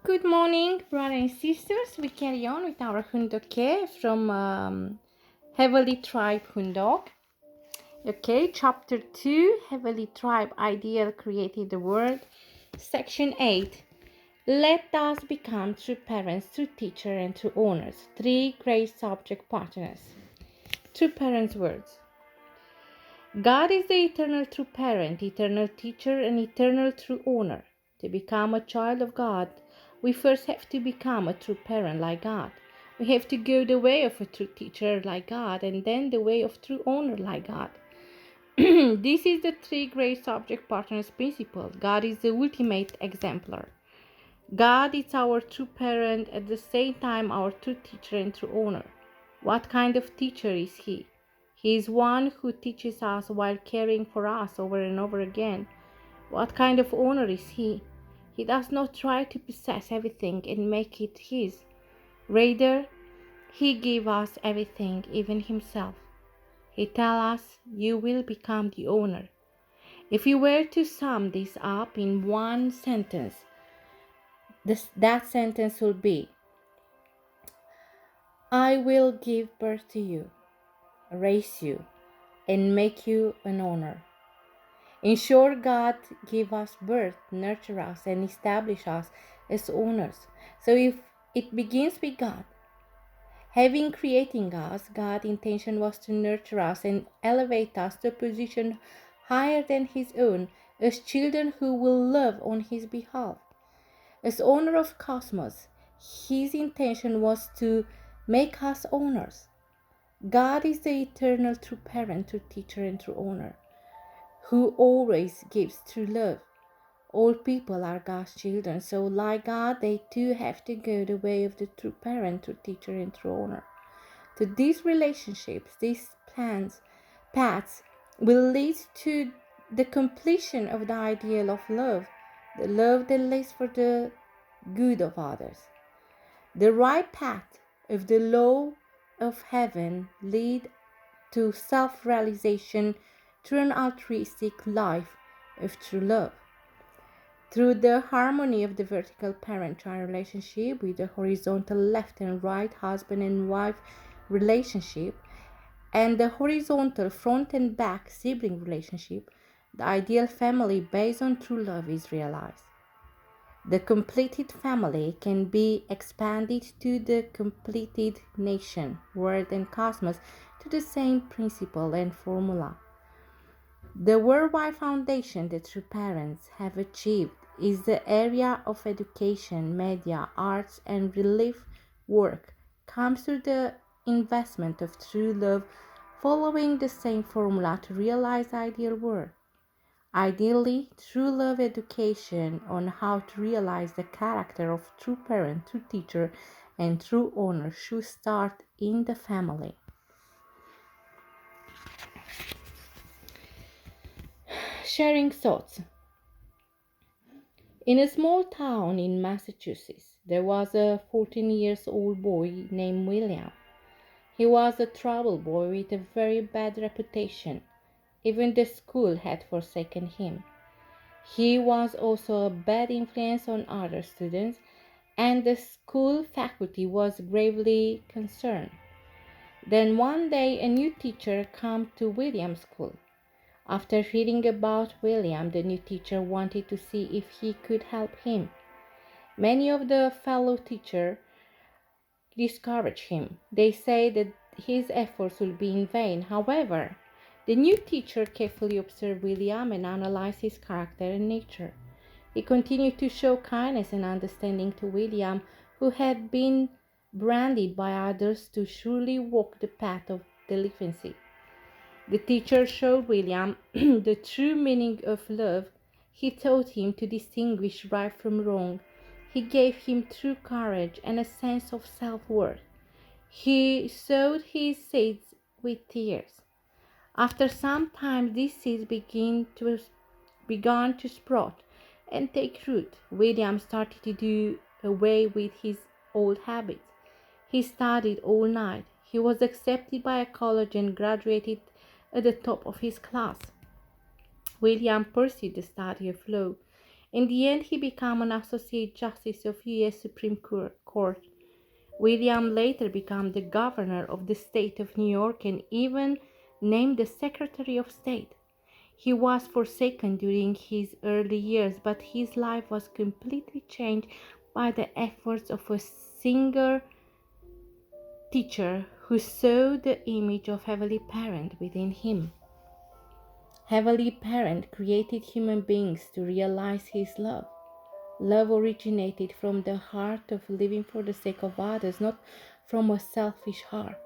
Good morning, brothers and sisters. We carry on with our Hoondokhae from Heavily Tribe Hoondok. Okay, chapter 2 Heavily Tribe Ideal Created the World. Section 8 Let us become true parents, true teacher, and true owners. Three great subject partners. True parents' words. God is the eternal true parent, eternal teacher, and eternal true owner. To become a child of God, we first have to become a true parent like God. We have to go the way of a true teacher like God, and then the way of true owner like God. This is the three great subject partners principle. God is the ultimate exemplar. God is our true parent, at the same time our true teacher and true owner. What kind of teacher is He? He is one who teaches us while caring for us over and over again. What kind of owner is He? He does not try to possess everything and make it His. Rather, He gives us everything, even Himself. He tells us, "You will become the owner." If we were to sum this up in one sentence, that sentence would be, I will give birth to you, raise you, and make you an owner. In short, God give us birth, nurture us, and establish us as owners. So if it begins with God, having creating us, God's intention was to nurture us and elevate us to a position higher than His own, as children who will love on His behalf. As owner of cosmos, His intention was to make us owners. God is the eternal true parent, true teacher, and true owner, who always gives true love. All people are God's children, so like God, they too have to go the way of the true parent, true teacher, and true owner. To these relationships, these paths will lead to the completion of the ideal of love, the love that lives for the good of others. The right path of the law of heaven lead to self-realization through an altruistic life of true love. Through the harmony of the vertical parent-child relationship with the horizontal left and right husband and wife relationship and the horizontal front and back sibling relationship, the ideal family based on true love is realized. The completed family can be expanded to the completed nation, world, and cosmos to the same principle and formula. The worldwide foundation that true parents have achieved is the area of education, media, arts, and relief work comes through the investment of true love, following the same formula to realize the ideal world. Ideally, true love education on how to realize the character of true parent, true teacher, and true owner should start in the family. Sharing thoughts. In a small town in Massachusetts, there was a 14-year-old boy named William. He was a trouble boy with a very bad reputation. Even the school had forsaken him. He was also a bad influence on other students, and the school faculty was gravely concerned. Then one day a new teacher came to William's school. After hearing about William, the new teacher wanted to see if he could help him. Many of the fellow teachers discouraged him. They said that his efforts would be in vain. However, the new teacher carefully observed William and analyzed his character and nature. He continued to show kindness and understanding to William, who had been branded by others to surely walk the path of delinquency. The teacher showed William the true meaning of love. He taught him to distinguish right from wrong. He gave him true courage and a sense of self-worth. He sowed his seeds with tears. After some time, these seeds began to sprout and take root. William started to do away with his old habits. He studied all night. He was accepted by a college and graduated at the top of his class. William pursued the study of law In the end, he became an associate justice of U.S. Supreme Court. William later became the governor of the state of New York and even named the Secretary of State. He was forsaken during his early years, but his life was completely changed by the efforts of a single teacher who saw the image of Heavenly Parent within him. Heavenly Parent created human beings to realize His love. Love originated from the heart of living for the sake of others, not from a selfish heart.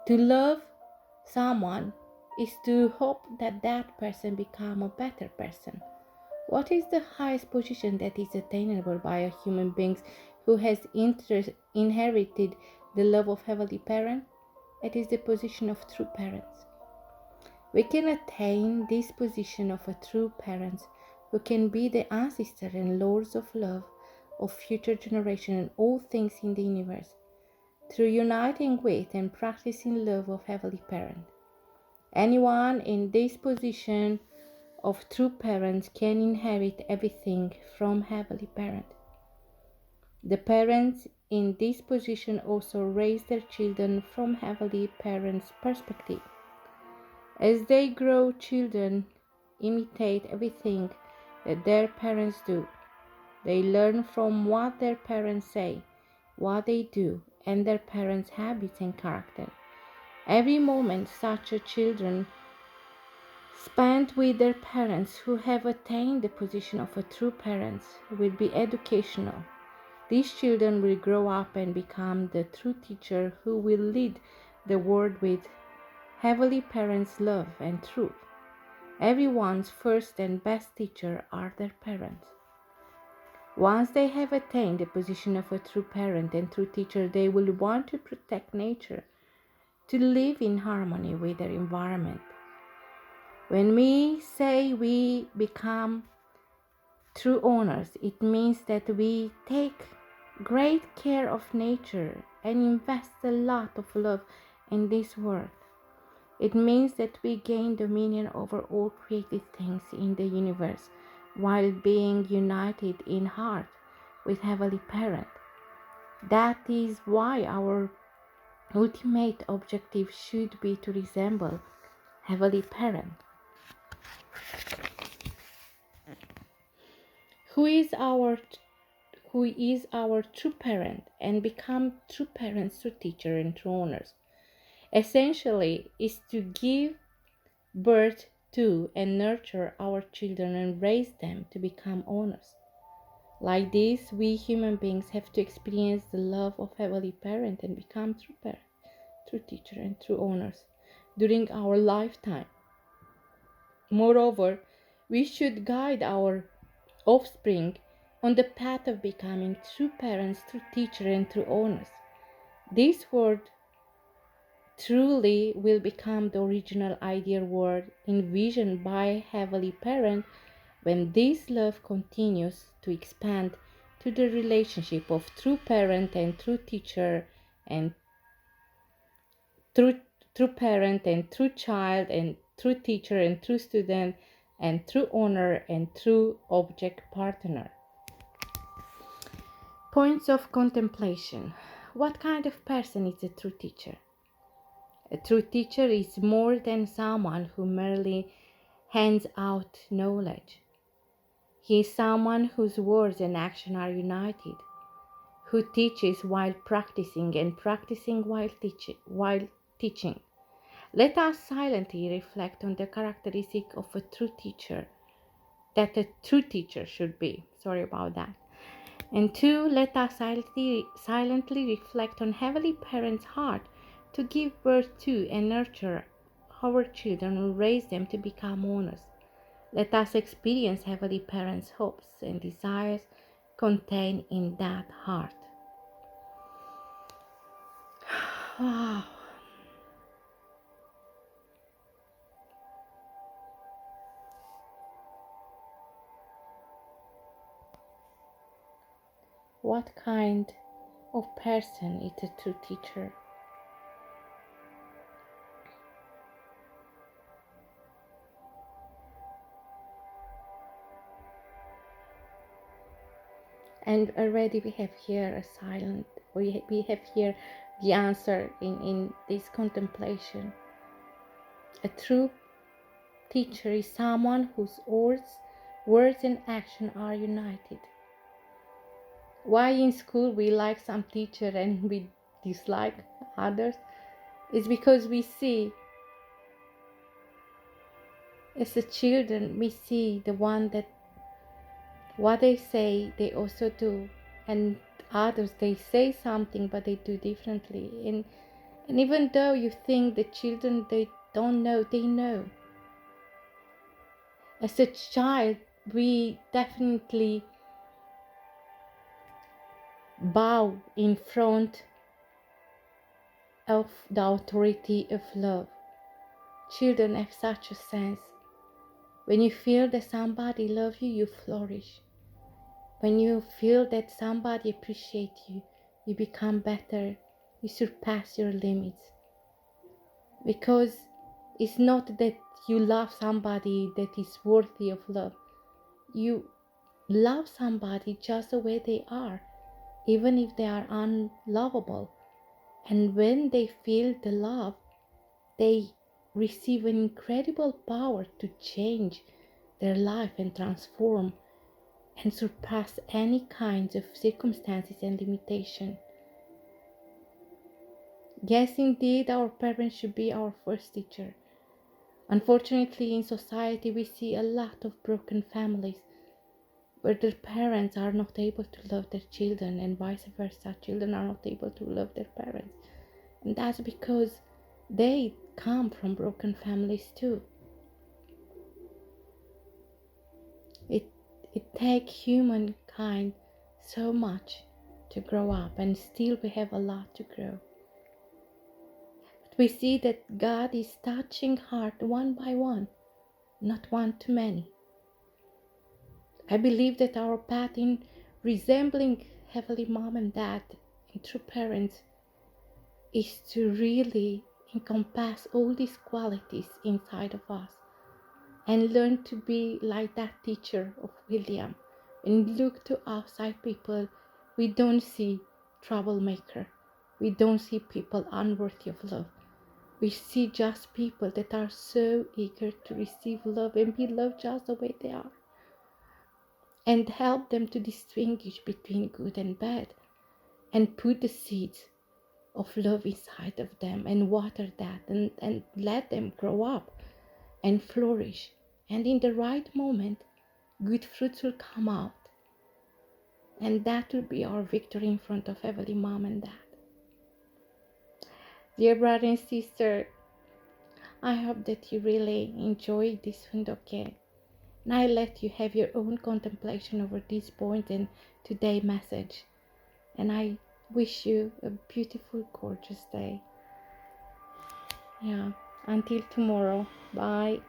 To love someone is to hope that that person become a better person. What is the highest position that is attainable by a human being who has inherited the love of Heavenly Parent? It is the position of true parents. We can attain this position of a true parents who can be the ancestor and lords of love of future generations and all things in the universe through uniting with and practicing love of Heavenly Parent. Anyone in this position of true parents can inherit everything from Heavenly Parent. The parents in this position also raise their children from Heavenly Parents' perspective. As they grow, children imitate everything that their parents do. They learn from what their parents say, what they do, and their parents' habits and character. Every moment such a children spent with their parents who have attained the position of a true parents will be educational. These children will grow up and become the true teacher who will lead the world with Heavenly Parents' love and truth. Everyone's first and best teacher are their parents. Once they have attained the position of a true parent and true teacher, they will want to protect nature, to live in harmony with their environment. When we say we become true owners, it means that we take great care of nature and invest a lot of love in this world. It means that we gain dominion over all created things in the universe while being united in heart with Heavenly Parent. That is why our ultimate objective should be to resemble Heavenly Parent, who is our true parent, and become true parents, true teacher, and true owners. Essentially, is to give birth to and nurture our children and raise them to become owners. Like this, we human beings have to experience the love of Heavenly Parent and become true parent, true teacher, and true owners during our lifetime. Moreover, we should guide our offspring on the path of becoming true parents, true teacher, and true owners. This world truly will become the original ideal world envisioned by Heavenly Parent when this love continues to expand to the relationship of true parent and true teacher and true parent and true child and true teacher and true student and true owner and true object partner. Points of contemplation. What kind of person is a true teacher? A true teacher is more than someone who merely hands out knowledge. He is someone whose words and action are united, who teaches while practicing and practicing while teaching. Let us silently reflect on the characteristic of a true teacher, that a true teacher should be. Sorry about that. And two, let us silently reflect on Heavenly Parent's heart to give birth to and nurture our children and raise them to become owners. Let us experience Heavenly Parent's hopes and desires contained in that heart. Wow. What kind of person is a true teacher? And already we have here a silent, we have here the answer in this contemplation. A true teacher is someone whose words and action are united. Why in school we like some teacher and we dislike others is because we see, as a children, we see the one that what they say they also do, and others they say something but they do differently. And even though you think the children they don't know, they know. As a child, we definitely bow in front of the authority of love. Children have such a sense. When you feel that somebody loves you, you flourish. When you feel that somebody appreciates you, you become better, you surpass your limits. Because it's not that you love somebody that is worthy of love. You love somebody just the way they are, even if they are unlovable. And when they feel the love, they receive an incredible power to change their life and transform and surpass any kinds of circumstances and limitation. Yes, indeed, our parents should be our first teacher. Unfortunately, in society, we see a lot of broken families where their parents are not able to love their children, and vice versa, children are not able to love their parents. And that's because they come from broken families too. It takes humankind so much to grow up, and still we have a lot to grow. But we see that God is touching heart one by one, not one too many. I believe that our path in resembling Heavenly Mom and Dad and true parents is to really encompass all these qualities inside of us and learn to be like that teacher of William. When we look to outside people, we don't see troublemaker. We don't see people unworthy of love. We see just people that are so eager to receive love and be loved just the way they are. And help them to distinguish between good and bad. And put the seeds of love inside of them and water that and let them grow up and flourish. And in the right moment, good fruits will come out. And that will be our victory in front of Heavenly Mom and Dad. Dear brother and sister, I hope that you really enjoy this Hoondokhae. And I let you have your own contemplation over this point and today's message. And I wish you a beautiful, gorgeous day. Yeah, until tomorrow. Bye.